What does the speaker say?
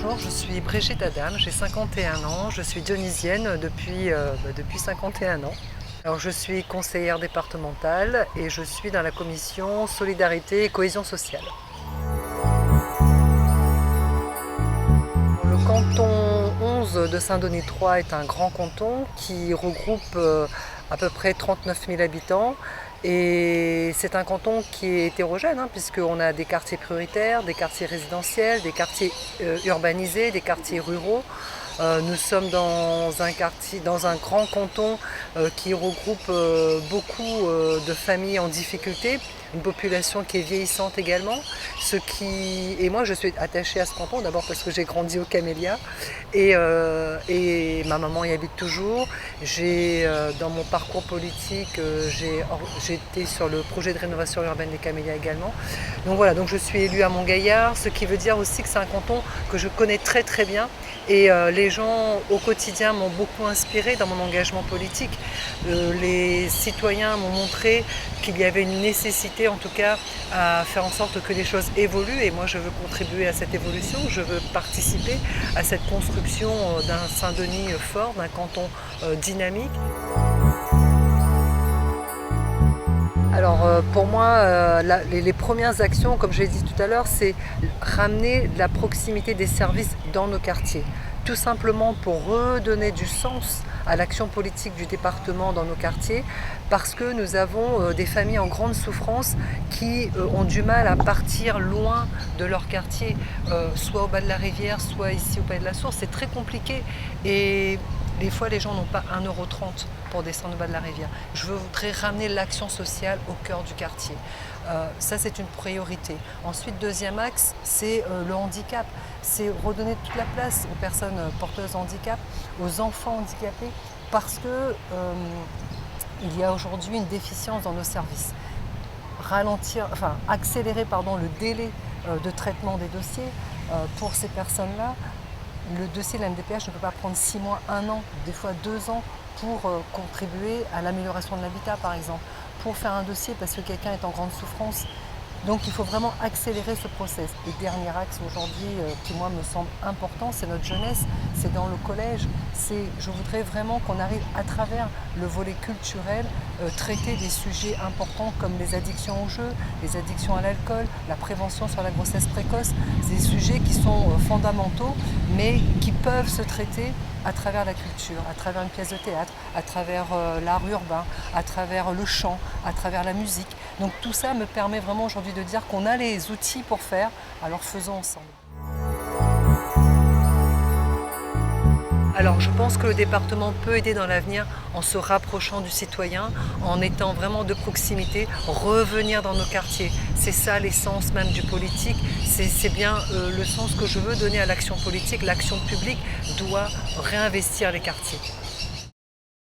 bonjour, je suis Brigitte Adam, j'ai 51 ans, je suis dionysienne depuis 51 ans. Alors, je suis conseillère départementale et je suis dans la commission Solidarité et Cohésion sociale. Le canton 11 de Saint-Denis-III est un grand canton qui regroupe à peu près 39 000 habitants. Et c'est un canton qui est hétérogène, puisqu'on a des quartiers prioritaires, des quartiers résidentiels, des quartiers urbanisés, des quartiers ruraux. Nous sommes dans un grand canton qui regroupe beaucoup de familles en difficulté, une population qui est vieillissante également. Et moi je suis attachée à ce canton, d'abord parce que j'ai grandi au Camélia et ma maman y habite toujours. Dans mon parcours politique, j'ai été sur le projet de rénovation urbaine des Camélias également. Donc voilà, donc je suis élue à Montgaillard, ce qui veut dire aussi que c'est un canton que je connais très très bien. Et les gens au quotidien m'ont beaucoup inspirée dans mon engagement politique. Les citoyens m'ont montré qu'il y avait une nécessité en tout cas à faire en sorte que les choses évoluent et moi je veux contribuer à cette évolution, je veux participer à cette construction d'un Saint-Denis fort, d'un canton dynamique. Alors pour moi, les premières actions, comme je l'ai dit tout à l'heure, c'est ramener la proximité des services dans nos quartiers. Tout simplement pour redonner du sens à l'action politique du département dans nos quartiers, parce que nous avons des familles en grande souffrance qui ont du mal à partir loin de leur quartier, soit au bas de la rivière, soit ici au Palais de la Source. C'est très compliqué et des fois les gens n'ont pas 1,30 € pour descendre au bas de la rivière. Je voudrais ramener l'action sociale au cœur du quartier. Ça c'est une priorité. Ensuite, deuxième axe, c'est le handicap. C'est redonner toute la place aux personnes porteuses de handicap, aux enfants handicapés, parce que il y a aujourd'hui une déficience dans nos services. Accélérer le délai de traitement des dossiers pour ces personnes-là. Le dossier de la MDPH ne peut pas prendre 6 mois, 1 an, des fois 2 ans pour contribuer à l'amélioration de l'habitat par exemple, pour faire un dossier parce que quelqu'un est en grande souffrance. Donc il faut vraiment accélérer ce process. Et dernier axe aujourd'hui qui moi me semble important, c'est notre jeunesse, c'est dans le collège. Je voudrais vraiment qu'on arrive à travers le volet culturel, traiter des sujets importants comme les addictions au jeu, les addictions à l'alcool, la prévention sur la grossesse précoce, des sujets qui sont fondamentaux mais qui peuvent se traiter à travers la culture, à travers une pièce de théâtre, à travers l'art urbain, à travers le chant, à travers la musique. Donc tout ça me permet vraiment aujourd'hui de dire qu'on a les outils pour faire, alors faisons ensemble. Alors je pense que le département peut aider dans l'avenir en se rapprochant du citoyen, en étant vraiment de proximité, revenir dans nos quartiers. C'est ça l'essence même du politique, c'est bien le sens que je veux donner à l'action politique. L'action publique doit réinvestir les quartiers.